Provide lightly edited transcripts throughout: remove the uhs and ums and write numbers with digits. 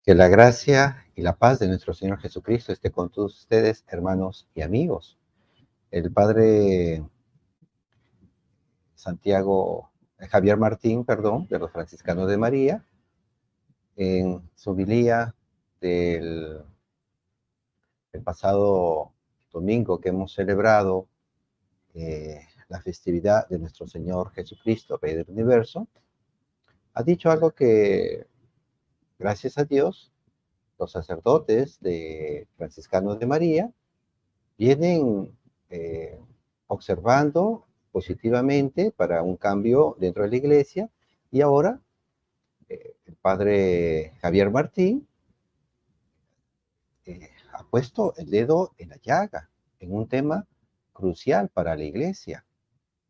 Que la gracia y la paz de nuestro Señor Jesucristo esté con todos ustedes, hermanos y amigos. El Padre Javier Martín, perdón, de los Franciscanos de María, en su homilía del el pasado domingo que hemos celebrado la festividad de nuestro Señor Jesucristo, Rey del Universo, ha dicho algo que, gracias a Dios, los sacerdotes de Franciscanos de María vienen eh, observando positivamente para un cambio dentro de la iglesia, y ahora el padre Javier Martín ha puesto el dedo en la llaga en un tema crucial para la iglesia,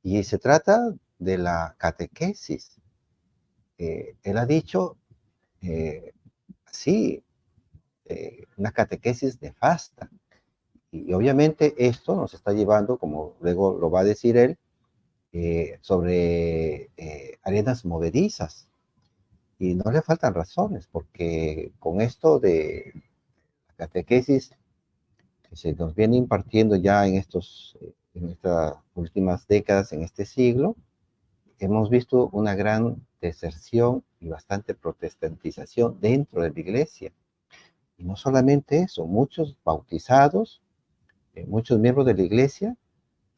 y se trata de la catequesis. Él ha dicho, eh, sí, una catequesis nefasta. Y obviamente esto nos está llevando, como luego lo va a decir él, sobre arenas movedizas. Y no le faltan razones, porque con esto de la catequesis que se nos viene impartiendo ya en estas últimas décadas, en este siglo, hemos visto una gran deserción y bastante protestantización dentro de la iglesia. Y no solamente eso, muchos bautizados, muchos miembros de la iglesia,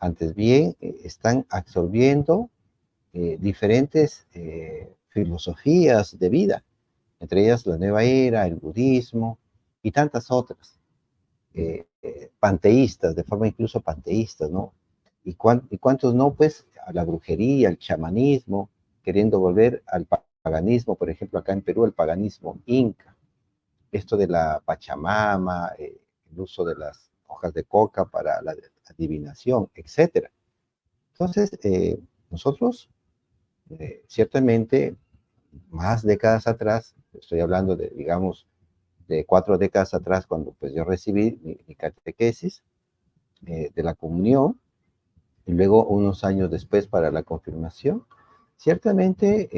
antes bien, están absorbiendo diferentes filosofías de vida, entre ellas la nueva era, el budismo y tantas otras, panteístas, de forma incluso panteístas, ¿no? Y cuántos no, pues, a la brujería, al chamanismo, queriendo volver al paganismo, por ejemplo, acá en Perú, el paganismo inca, esto de la Pachamama, el uso de las hojas de coca para la adivinación, etcétera. Entonces, nosotros, ciertamente, más décadas atrás, estoy hablando de, digamos, de 4 décadas atrás, cuando pues yo recibí mi catequesis de la comunión, y luego unos años después para la confirmación, ciertamente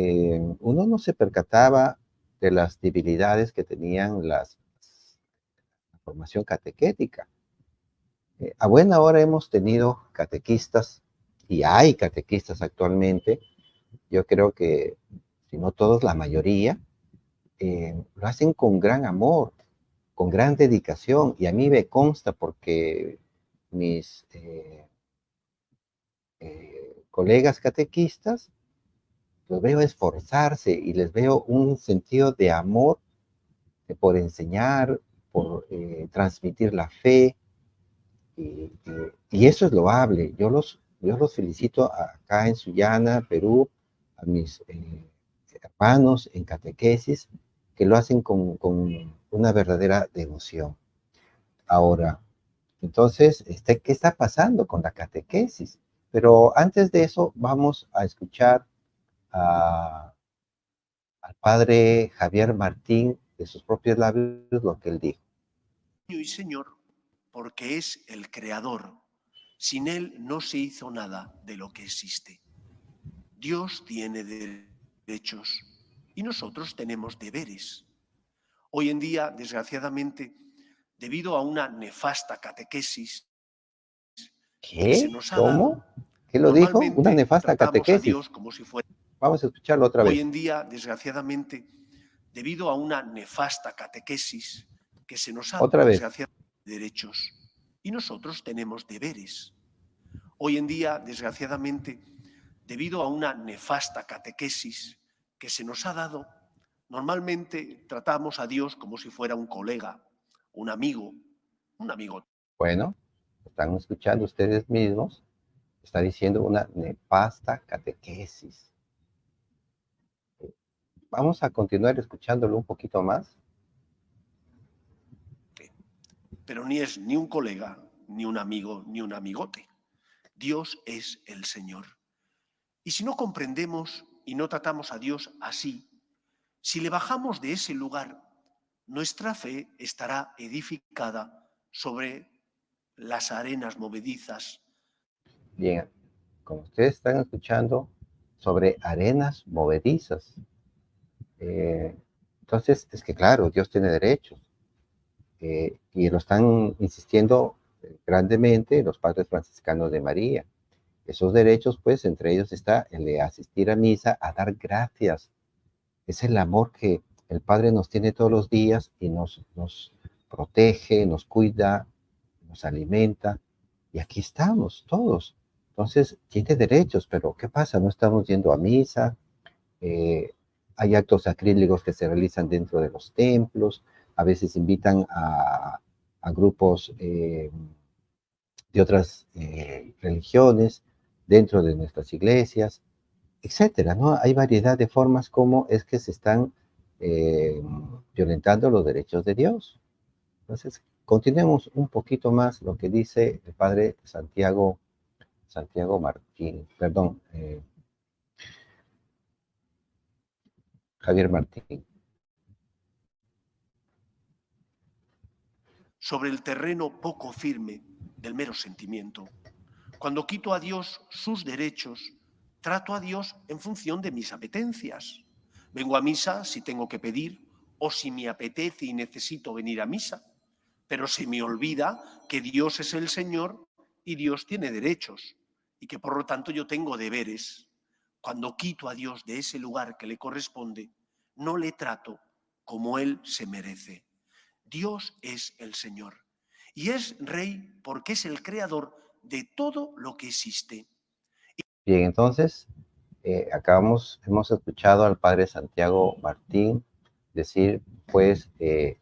uno no se percataba de las debilidades que tenían la formación catequética. A buena hora hemos tenido catequistas, y hay catequistas actualmente, yo creo que, si no todos, la mayoría, lo hacen con gran amor, con gran dedicación, y a mí me consta porque mis colegas catequistas los veo esforzarse y les veo un sentido de amor por enseñar, por transmitir la fe, y eso es loable. Yo los felicito acá en Sullana, Perú, a mis hermanos en catequesis, que lo hacen con una verdadera devoción. Ahora, entonces, ¿qué está pasando con la catequesis? Pero antes de eso, vamos a escuchar a- al padre Javier Martín, de sus propios labios, lo que él dijo. Y Señor, porque es el Creador. Sin Él no se hizo nada de lo que existe. Dios tiene derechos y nosotros tenemos deberes. Hoy en día, desgraciadamente, debido a una nefasta catequesis que se ¿Qué? nos ha ¿Cómo? dado, ¿Qué lo dijo? Una normalmente nefasta tratamos a catequesis. Dios como si fuera... Vamos a escucharlo otra Hoy vez. en día, desgraciadamente, debido a una nefasta catequesis que se nos ha Otra dado, vez. desgraciadamente, derechos y nosotros tenemos deberes. Hoy en día, desgraciadamente, debido a una nefasta catequesis que se nos ha dado, normalmente tratamos a Dios como si fuera un colega, un amigo, un amigo. Bueno, están escuchando ustedes mismos. Está diciendo una nefasta catequesis. Vamos a continuar escuchándolo un poquito más. Pero ni es ni un colega, ni un amigo, ni un amigote. Dios es el Señor. Y si no comprendemos y no tratamos a Dios así, si le bajamos de ese lugar, nuestra fe estará edificada sobre las arenas movedizas. Bien, como ustedes están escuchando, sobre arenas movedizas. Eh, Entonces, es que claro, Dios tiene derechos, y lo están insistiendo grandemente los padres franciscanos de María. Esos derechos, pues, entre ellos está el de asistir a misa, a dar gracias. Es el amor que el Padre nos tiene todos los días y nos protege, nos cuida, nos alimenta. Y aquí estamos todos. Entonces, tiene derechos, pero ¿qué pasa? No estamos yendo a misa, eh, hay actos sacrílegos que se realizan dentro de los templos, a veces invitan a grupos de otras religiones dentro de nuestras iglesias, etcétera, ¿no? Hay variedad de formas como es que se están eh, violentando los derechos de Dios. Entonces, continuemos un poquito más lo que dice el padre Santiago Martín, perdón, Javier Martín. Sobre el terreno poco firme del mero sentimiento. Cuando quito a Dios sus derechos, trato a Dios en función de mis apetencias. Vengo a misa si tengo que pedir o si me apetece y necesito venir a misa, pero se me olvida que Dios es el Señor y Dios tiene derechos y que por lo tanto yo tengo deberes. Cuando quito a Dios de ese lugar que le corresponde, no le trato como Él se merece. Dios es el Señor y es Rey porque es el creador de todo lo que existe. Bien, entonces, hemos escuchado al padre Santiago Martín decir, pues,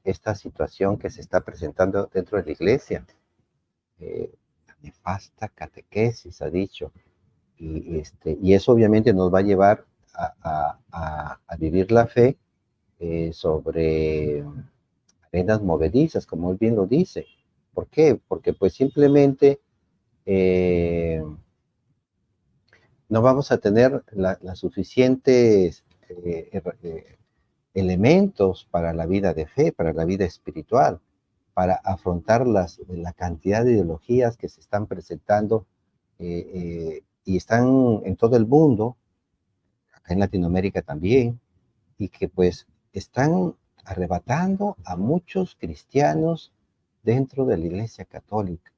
esta situación que se está presentando dentro de la iglesia, la nefasta catequesis, ha dicho, y eso obviamente nos va a llevar a vivir la fe sobre arenas movedizas, como él bien lo dice. ¿Por qué? Porque pues simplemente eh, no vamos a tener las suficientes elementos para la vida de fe, para la vida espiritual, para afrontar la cantidad de ideologías que se están presentando y están en todo el mundo, acá en Latinoamérica también, y que pues están arrebatando a muchos cristianos dentro de la Iglesia Católica.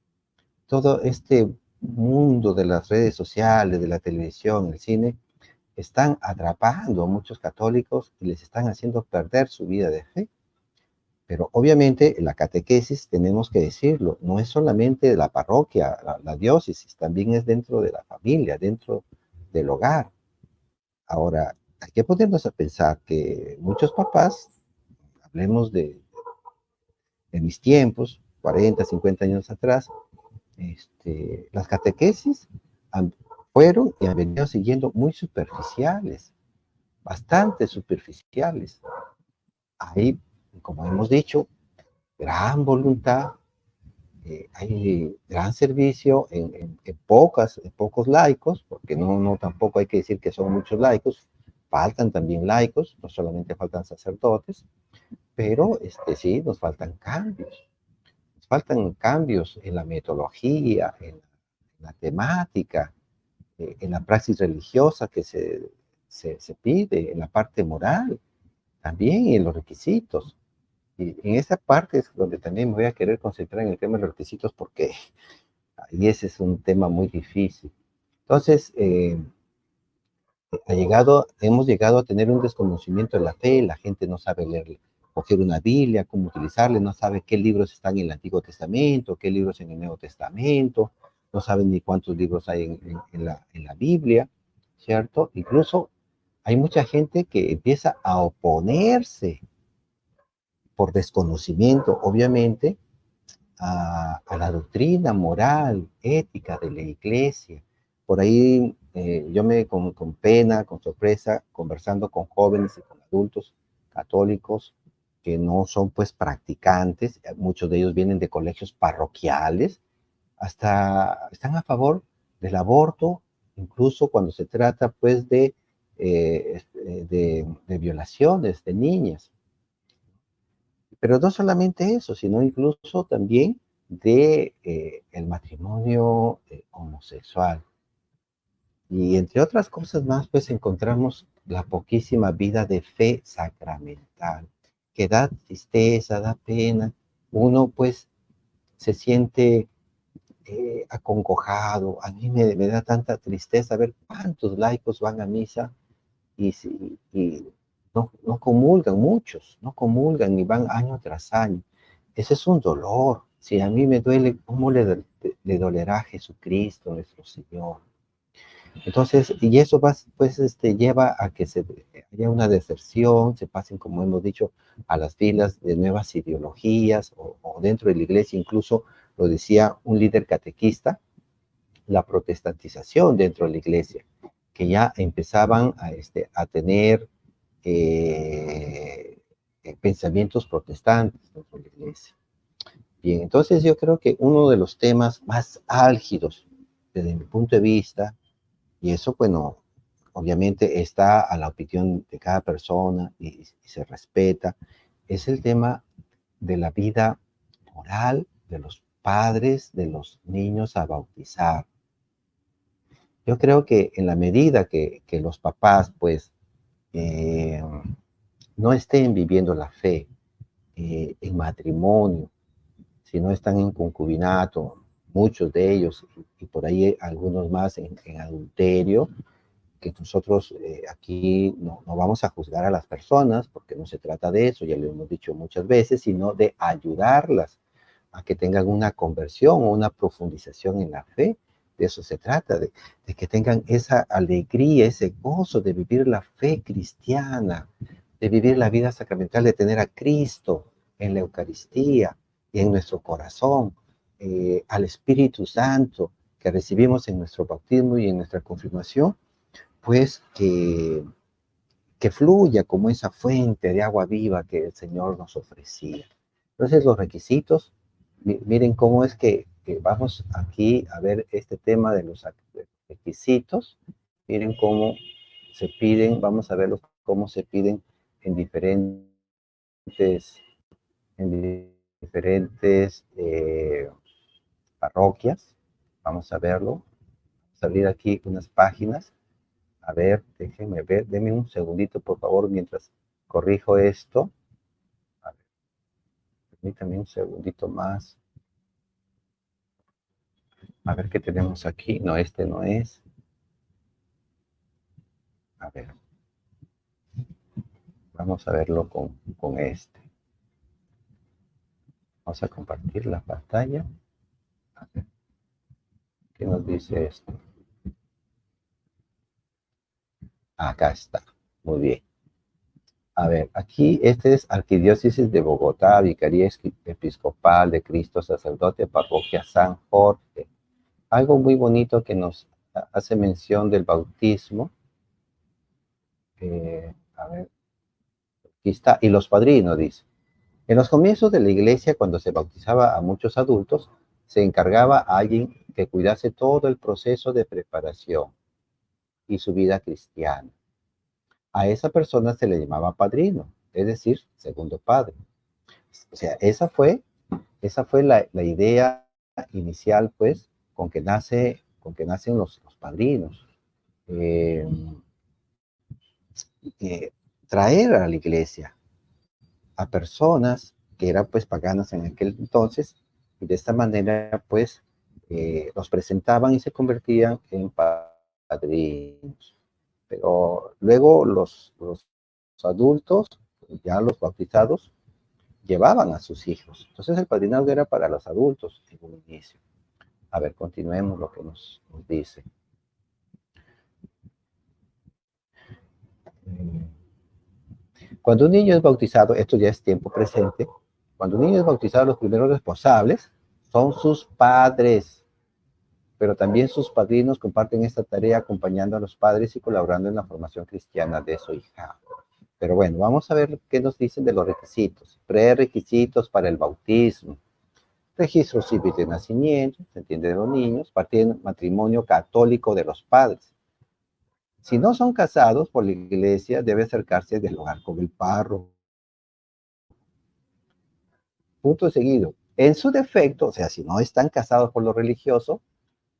Todo este mundo de las redes sociales, de la televisión, el cine, están atrapando a muchos católicos y les están haciendo perder su vida de fe. Pero obviamente la catequesis, tenemos que decirlo, no es solamente de la parroquia, la diócesis, también es dentro de la familia, dentro del hogar. Ahora, hay que ponernos a pensar que muchos papás, hablemos de mis tiempos, 40, 50 años atrás, las catequesis han, fueron y han venido siguiendo muy superficiales, bastante superficiales. Hay, como hemos dicho, gran voluntad, hay gran servicio en pocos laicos, porque no tampoco hay que decir que son muchos laicos, faltan también laicos, no solamente faltan sacerdotes, pero sí, nos faltan cambios en la metodología, en la temática, en la praxis religiosa que se pide, en la parte moral, también en los requisitos. Y en esa parte es donde también me voy a querer concentrar en el tema de los requisitos porque ahí ese es un tema muy difícil. Entonces, hemos llegado a tener un desconocimiento de la fe, la gente no sabe leer, coger una Biblia, cómo utilizarla, no sabe qué libros están en el Antiguo Testamento, qué libros en el Nuevo Testamento, no saben ni cuántos libros hay en la Biblia, ¿cierto? Incluso hay mucha gente que empieza a oponerse por desconocimiento, obviamente, a la doctrina moral, ética de la iglesia. Por ahí yo con pena, con sorpresa, conversando con jóvenes y con adultos católicos que no son pues practicantes, muchos de ellos vienen de colegios parroquiales, hasta están a favor del aborto, incluso cuando se trata pues de violaciones de niñas. Pero no solamente eso, sino incluso también de el matrimonio homosexual. Y entre otras cosas más, pues encontramos la poquísima vida de fe sacramental. que da tristeza, da pena. Uno pues se siente acongojado. A mí me da tanta tristeza ver cuántos laicos van a misa y no comulgan, muchos no comulgan y van año tras año. Ese es un dolor. Si a mí me duele, ¿cómo le dolerá a Jesucristo, nuestro Señor? Entonces, y eso va, pues, lleva a que haya una deserción, se pasen, como hemos dicho, a las filas de nuevas ideologías o dentro de la iglesia, incluso lo decía un líder catequista, la protestantización dentro de la iglesia, que ya empezaban a tener eh, pensamientos protestantes dentro de la iglesia. Bien, entonces yo creo que uno de los temas más álgidos desde mi punto de vista, y eso, bueno, obviamente está a la opinión de cada persona y se respeta, es el tema de la vida moral de los padres de los niños a bautizar. Yo creo que en la medida que los papás, pues, eh, no estén viviendo la fe en matrimonio, si no están en concubinato, muchos de ellos, y por ahí algunos más en adulterio, que nosotros aquí no vamos a juzgar a las personas, porque no se trata de eso, ya lo hemos dicho muchas veces, sino de ayudarlas a que tengan una conversión o una profundización en la fe. De eso se trata, de que tengan esa alegría, ese gozo de vivir la fe cristiana, de vivir la vida sacramental, de tener a Cristo en la Eucaristía y en nuestro corazón, al Espíritu Santo que recibimos en nuestro bautismo y en nuestra confirmación, pues que fluya como esa fuente de agua viva que el Señor nos ofrecía. Entonces los requisitos, miren cómo es que vamos aquí a ver este tema de los requisitos. Miren cómo se piden, vamos a verlos cómo se piden en diferentes, en diferentes parroquias. Vamos a verlo. Vamos a abrir aquí unas páginas. A ver, déjenme ver, denme un segundito, por favor, mientras corrijo esto. A ver, permítanme un segundito más. A ver qué tenemos aquí. No, este no es. A ver, vamos a verlo con este. Vamos a compartir la pantalla. A ver, ¿qué nos dice esto? Acá está. Muy bien. A ver, aquí este es Arquidiócesis de Bogotá, Vicaría Episcopal de Cristo Sacerdote, Parroquia San Jorge. Algo muy bonito que nos hace mención del bautismo. A ver, aquí está. Y los padrinos, dice. En los comienzos de la iglesia, cuando se bautizaba a muchos adultos, se encargaba a alguien que cuidase todo el proceso de preparación y su vida cristiana. A esa persona se le llamaba padrino, es decir, segundo padre. O sea, esa fue la idea inicial, pues, con que nacen los padrinos. Eh, Traer a la iglesia a personas que eran pues paganas en aquel entonces y de esta manera pues los presentaban y se convertían en padrinos. Pero luego los adultos, ya los bautizados, llevaban a sus hijos. Entonces el padrinazgo era para los adultos en un inicio. A ver, continuemos lo que nos dice. Cuando un niño es bautizado, esto ya es tiempo presente, cuando un niño es bautizado, los primeros responsables son sus padres, pero también sus padrinos comparten esta tarea acompañando a los padres y colaborando en la formación cristiana de su hija. Pero bueno, vamos a ver qué nos dicen de los requisitos. Prerequisitos para el bautismo. Registro civil de nacimiento, se entiende, de los niños, matrimonio católico de los padres. Si no son casados por la iglesia, debe acercarse a dialogar con el párroco. Punto seguido. En su defecto, o sea, si no están casados por lo religioso,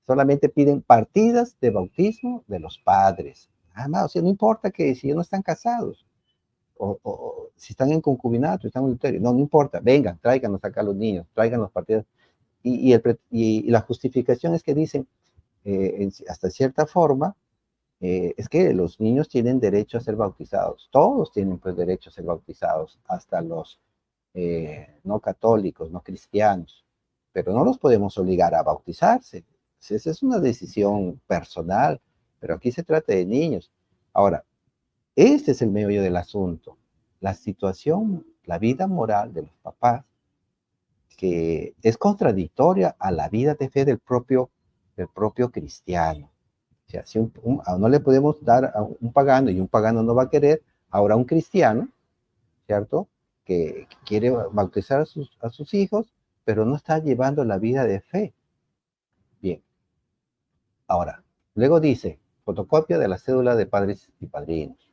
solamente piden partidas de bautismo de los padres. Nada más, o sea, no importa que si no están casados. si están en concubinato, están en adulterio, no importa, vengan, tráiganos acá a los niños, traigan los partidos. Y la justificación es que dicen, hasta cierta forma, es que los niños tienen derecho a ser bautizados, todos tienen pues derecho a ser bautizados, hasta los no católicos, no cristianos, pero no los podemos obligar a bautizarse. Esa es una decisión personal, pero aquí se trata de niños. Ahora, este es el meollo del asunto, la situación, la vida moral de los papás, que es contradictoria a la vida de fe del propio cristiano. O sea, si no le podemos dar a un pagano y un pagano no va a querer, ahora un cristiano, ¿cierto? Que quiere bautizar a sus hijos, pero no está llevando la vida de fe. Bien, ahora, luego dice, fotocopia de la cédula de padres y padrinos.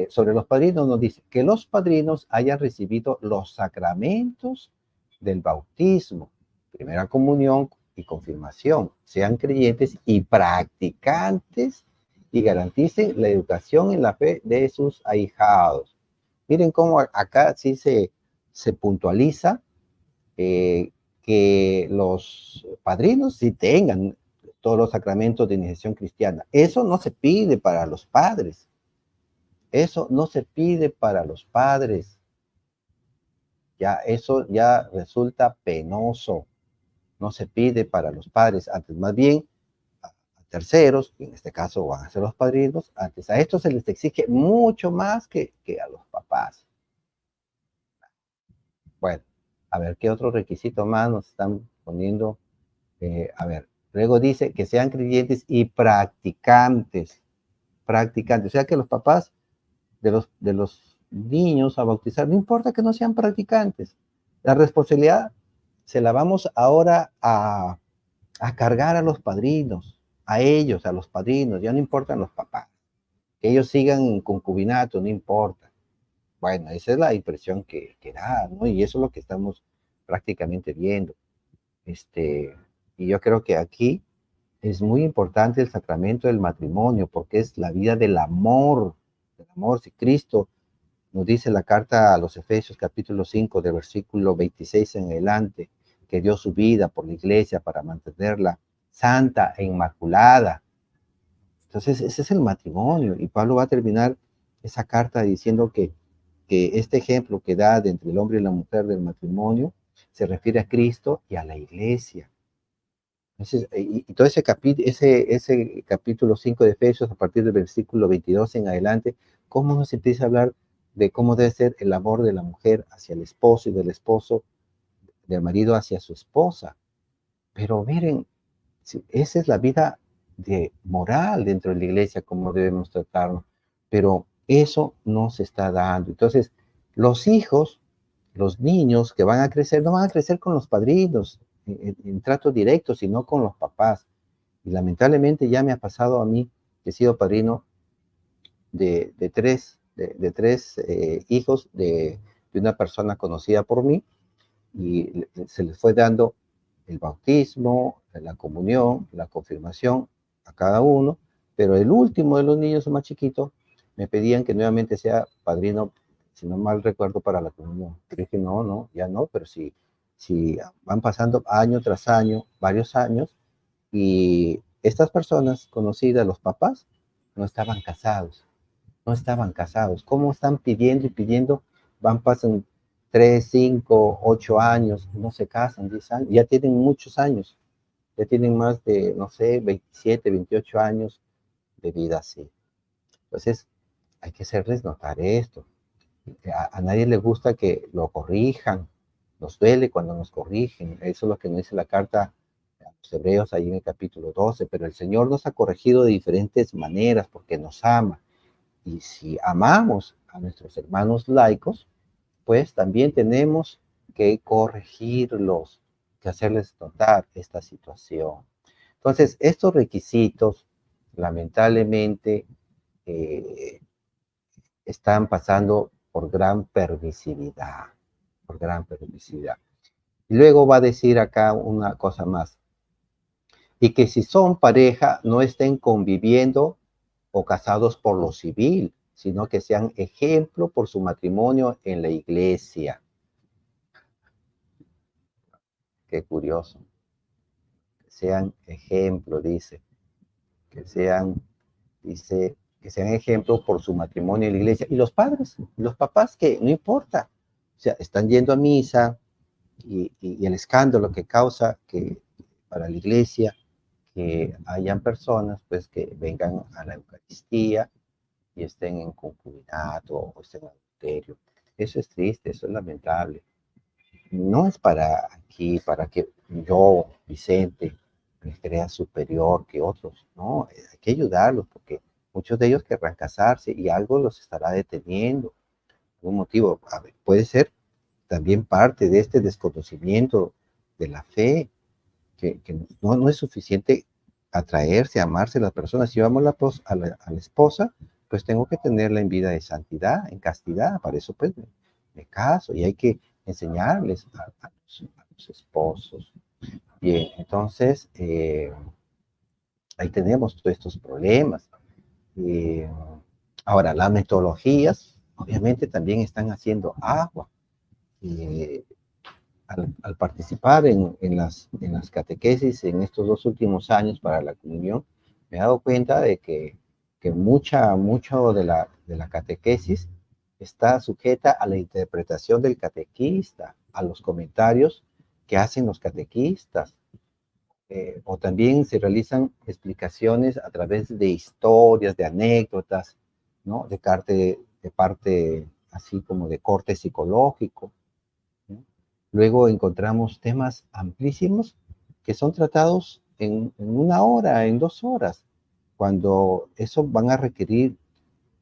Sobre los padrinos nos dice que los padrinos hayan recibido los sacramentos del bautismo, primera comunión y confirmación, sean creyentes y practicantes y garanticen la educación en la fe de sus ahijados. Miren cómo acá sí se puntualiza que los padrinos sí tengan todos los sacramentos de iniciación cristiana. Eso no se pide para los padres. Eso no se pide para los padres. Ya eso ya resulta penoso. No se pide para los padres. Antes, más bien, a terceros, y en este caso van a ser los padrinos, antes a estos se les exige mucho más que a los papás. Bueno, a ver, ¿qué otro requisito más nos están poniendo? A ver, luego dice que sean creyentes y practicantes. Practicantes. O sea que los papás de los niños a bautizar, no importa que no sean practicantes. La responsabilidad se la vamos ahora a cargar a los padrinos, a ellos, a los padrinos, ya no importan los papás. Que ellos sigan en concubinato, no importa. Bueno, esa es la impresión que da, ¿no? Y eso es lo que estamos prácticamente viendo. Y yo creo que aquí es muy importante el sacramento del matrimonio, porque es la vida del amor. Si Cristo nos dice la carta a los Efesios capítulo 5, de versículo 26 en adelante, que dio su vida por la iglesia para mantenerla santa e inmaculada. Entonces, ese es el matrimonio. Y Pablo va a terminar esa carta diciendo que este ejemplo que da de entre el hombre y la mujer del matrimonio se refiere a Cristo y a la iglesia. Entonces, y todo ese capítulo 5 de Efesios, a partir del versículo 22 en adelante, cómo nos empieza a hablar de cómo debe ser el amor de la mujer hacia el esposo y del esposo, del marido hacia su esposa. Pero miren, esa es la vida moral dentro de la iglesia, cómo debemos tratarnos. Pero eso no se está dando. Entonces, los hijos, los niños que van a crecer, no van a crecer con los padrinos en trato directo, sino con los papás. Y lamentablemente ya me ha pasado a mí, que he sido padrino de tres hijos de una persona conocida por mí, y se les fue dando el bautismo, la comunión, la confirmación a cada uno, pero el último de los niños más chiquitos me pedían que nuevamente sea padrino, si no mal recuerdo, para la comunión. Creo que no, ya no, pero si van pasando año tras año, varios años, y estas personas conocidas, los papás, no estaban casados. ¿Cómo están pidiendo y pidiendo? Pasan 3, 5, 8 años, no se casan, 10 años, ya tienen muchos años, ya tienen más de, no sé, 27, 28 años de vida así. Entonces, hay que hacerles notar esto. A nadie le gusta que lo corrijan, nos duele cuando nos corrigen, eso es lo que nos dice la carta a los Hebreos ahí en el capítulo 12, pero el Señor nos ha corregido de diferentes maneras porque nos ama. Y si amamos a nuestros hermanos laicos, pues también tenemos que corregirlos, que hacerles notar esta situación. Entonces, estos requisitos, lamentablemente, eh, están pasando por gran permisividad, por gran permisividad. Y luego va a decir acá una cosa más, y que si son pareja, no estén conviviendo o casados por lo civil. sino que sean ejemplo por su matrimonio en la iglesia. Qué curioso. Que sean ejemplo, dice. Que sean, dice, que sean ejemplo por su matrimonio en la iglesia. Y los padres, los papás, que no importa. O sea, están yendo a misa y el escándalo que causa que para la iglesia que hayan personas pues que vengan a la Eucaristía y estén en concubinato o estén en adulterio. Eso es triste, eso es lamentable. No es para aquí, para que yo, Vicente, me crea superior que otros, no, hay que ayudarlos porque muchos de ellos querrán casarse y algo los estará deteniendo, algún motivo. A ver, puede ser también parte de este desconocimiento de la fe, que no es suficiente atraerse, amarse a las personas. Si yo amo a la esposa, pues tengo que tenerla en vida de santidad, en castidad. Para eso pues me caso y hay que enseñarles a los esposos. Bien, entonces ahí tenemos todos estos problemas. Eh, Ahora, las metodologías obviamente también están haciendo agua. Eh, al participar en las catequesis en estos 2 últimos años para la comunión, me he dado cuenta de que mucho de la catequesis está sujeta a la interpretación del catequista, a los comentarios que hacen los catequistas, o también se realizan explicaciones a través de historias, de anécdotas, ¿no? De parte así como de corte psicológico, ¿no? Luego encontramos temas amplísimos que son tratados en 1 hora, en 2 horas, cuando eso van a requerir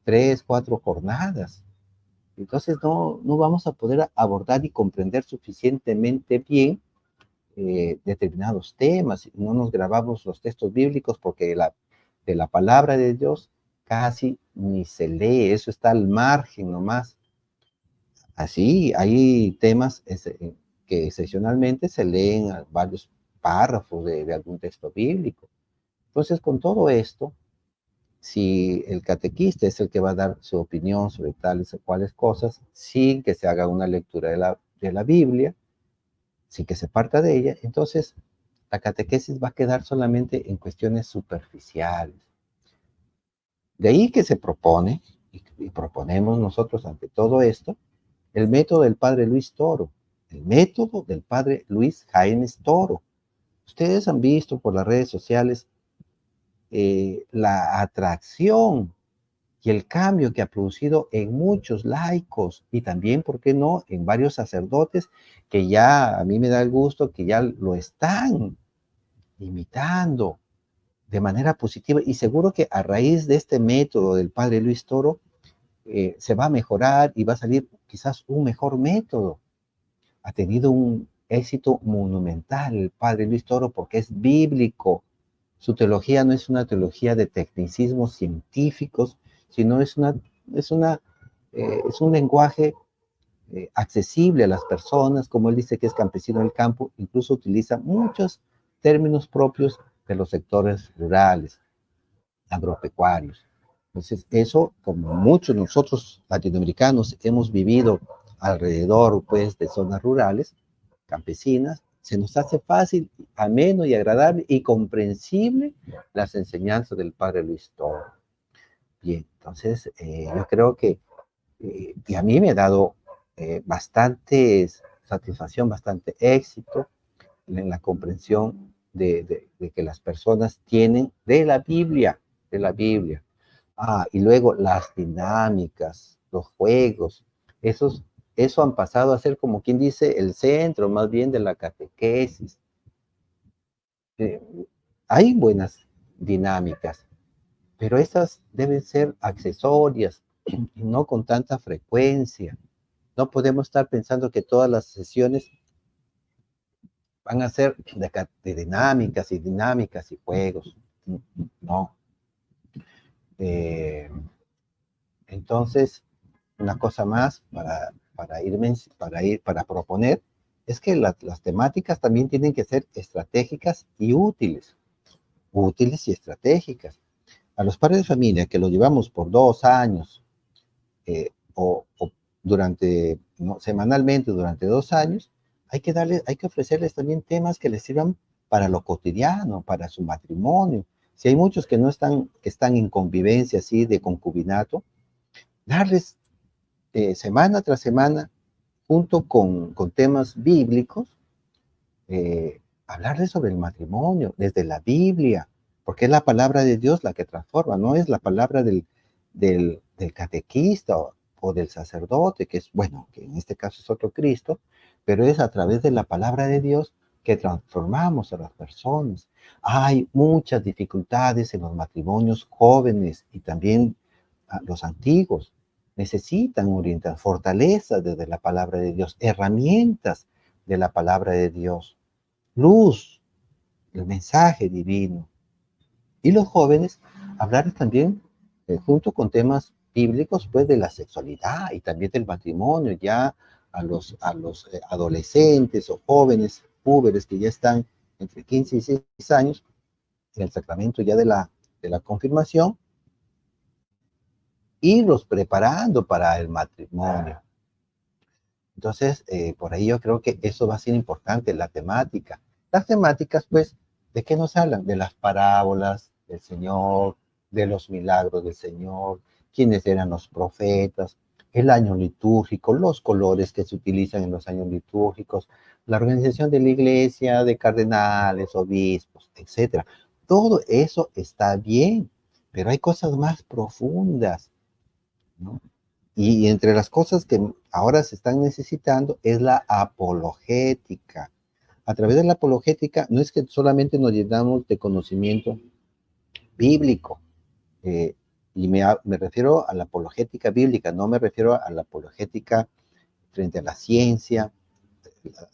3, 4 jornadas. Entonces no vamos a poder abordar y comprender suficientemente bien determinados temas. No nos grabamos los textos bíblicos porque de la palabra de Dios casi ni se lee, eso está al margen nomás. Así, hay temas que excepcionalmente se leen varios párrafos de algún texto bíblico. Entonces, con todo esto, si el catequista es el que va a dar su opinión sobre tales o cuales cosas, sin que se haga una lectura de la Biblia, sin que se parta de ella, entonces la catequesis va a quedar solamente en cuestiones superficiales. De ahí que se propone, y proponemos nosotros ante todo esto, el método del padre Luis Toro, el método del padre Luis Jaénes Toro. Ustedes han visto por las redes sociales la atracción y el cambio que ha producido en muchos laicos y también, ¿por qué no?, en varios sacerdotes que ya, a mí me da el gusto que ya lo están imitando de manera positiva y seguro que a raíz de este método del padre Luis Toro se va a mejorar y va a salir quizás un mejor método. Ha tenido un éxito monumental el padre Luis Toro porque es bíblico. Su teología no es una teología de tecnicismos científicos, sino es un lenguaje accesible a las personas, como él dice que es campesino del campo, incluso utiliza muchos términos propios de los sectores rurales, agropecuarios. Entonces, eso, como muchos nosotros latinoamericanos hemos vivido alrededor, pues, de zonas rurales, campesinas, se nos hace fácil, ameno y agradable y comprensible las enseñanzas del padre Luis Toro. Bien, entonces, yo creo que, y a mí me ha dado bastante satisfacción, bastante éxito en la comprensión de que las personas tienen de la Biblia. Ah, y luego las dinámicas, los juegos, eso han pasado a ser como quien dice el centro más bien de la catequesis. Eh, Hay buenas dinámicas, pero estas deben ser accesorias y no con tanta frecuencia. No podemos estar pensando que todas las sesiones van a ser de dinámicas y dinámicas y juegos. No. Eh, entonces, una cosa más para proponer es que las temáticas también tienen que ser estratégicas y útiles. Útiles y estratégicas. A los padres de familia que los llevamos por 2 años o durante, ¿no?, semanalmente, durante 2 años, hay que ofrecerles también temas que les sirvan para lo cotidiano, para su matrimonio. Si hay muchos que no están, que están en convivencia así de concubinato, darles semana tras semana, junto con temas bíblicos, hablarles sobre el matrimonio desde la Biblia, porque es la palabra de Dios la que transforma, no es la palabra del catequista o del sacerdote, que es, bueno, que en este caso es otro Cristo, pero es a través de la palabra de Dios que transformamos a las personas. Hay muchas dificultades en los matrimonios jóvenes y también los antiguos. Necesitan orientar, fortalezas desde la palabra de Dios, herramientas de la palabra de Dios, luz, el mensaje divino. Y los jóvenes, hablar también, junto con temas bíblicos, pues de la sexualidad y también del matrimonio, ya a los adolescentes o jóvenes, púberes que ya están entre 15 y 16 años, en el sacramento ya de la confirmación, irlos preparando para el matrimonio. Entonces, por ahí yo creo que eso va a ser importante, la temática. Las temáticas, pues, ¿de qué nos hablan? De las parábolas del Señor, de los milagros del Señor, quiénes eran los profetas, el año litúrgico, los colores que se utilizan en los años litúrgicos, la organización de la iglesia, de cardenales, obispos, etcétera. Todo eso está bien, pero hay cosas más profundas, ¿no? Y entre las cosas que ahora se están necesitando es la apologética. A través de la apologética no es que solamente nos llenamos de conocimiento bíblico, eh, y me refiero a la apologética bíblica, no me refiero a la apologética frente a la ciencia,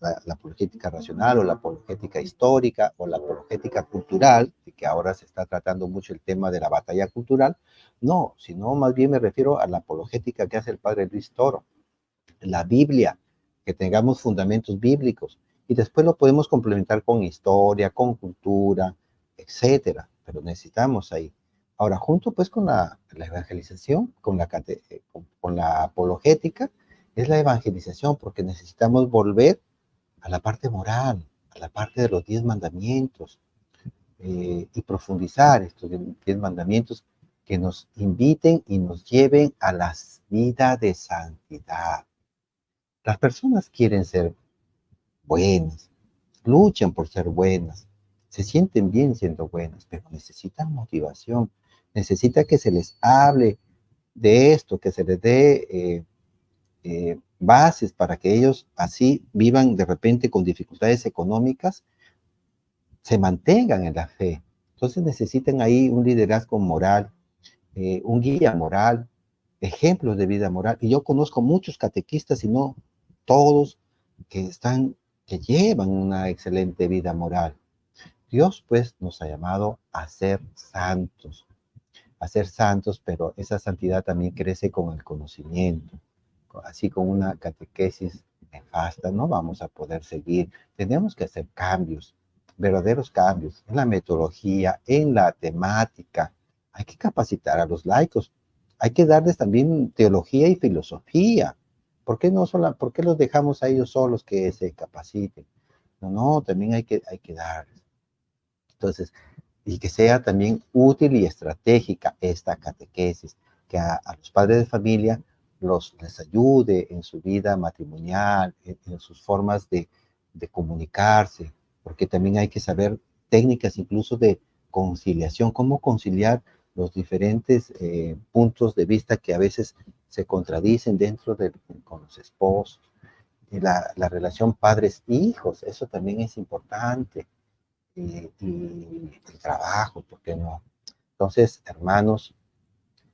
la apologética racional o la apologética histórica o la apologética cultural, de que ahora se está tratando mucho el tema de la batalla cultural. No, sino más bien me refiero a la apologética que hace el padre Luis Toro, la Biblia, que tengamos fundamentos bíblicos y después lo podemos complementar con historia, con cultura, etcétera, pero necesitamos ahí. Ahora, junto pues con la evangelización, con la apologética, es la evangelización, porque necesitamos volver a la parte moral, a la parte de los 10 mandamientos, y profundizar estos 10 mandamientos que nos inviten y nos lleven a la vida de santidad. Las personas quieren ser buenas, luchan por ser buenas, se sienten bien siendo buenas, pero necesitan motivación, necesita que se les hable de esto, que se les dé bases para que ellos así vivan de repente con dificultades económicas, se mantengan en la fe. Entonces necesitan ahí un liderazgo moral, un guía moral, ejemplos de vida moral. Y yo conozco muchos catequistas, y no todos, que llevan una excelente vida moral. Dios pues nos ha llamado a ser santos, pero esa santidad también crece con el conocimiento. Así con una catequesis nefasta no vamos a poder seguir. Tenemos que hacer cambios, verdaderos cambios en la metodología, en la temática. Hay que capacitar a los laicos. Hay que darles también teología y filosofía. ¿Por qué los dejamos a ellos solos que se capaciten? No, también hay que darles. Entonces, y que sea también útil y estratégica esta catequesis, que a los padres de familia les ayude en su vida matrimonial, en sus formas de comunicarse, porque también hay que saber técnicas incluso de conciliación, cómo conciliar los diferentes puntos de vista que a veces se contradicen con los esposos. Y la relación padres-hijos, eso también es importante, y el trabajo, ¿por qué no? Entonces, hermanos,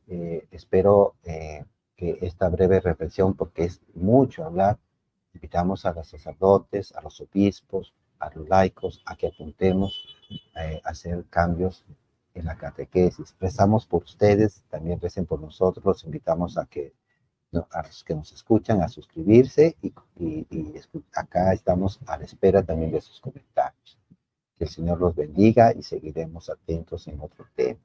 espero que esta breve reflexión, porque es mucho hablar, invitamos a los sacerdotes, a los obispos, a los laicos, a que apuntemos a hacer cambios en la catequesis. Rezamos por ustedes, también recen por nosotros, los invitamos a los que nos escuchan a suscribirse y acá estamos a la espera también de sus comentarios. Que el Señor los bendiga y seguiremos atentos en otro tema.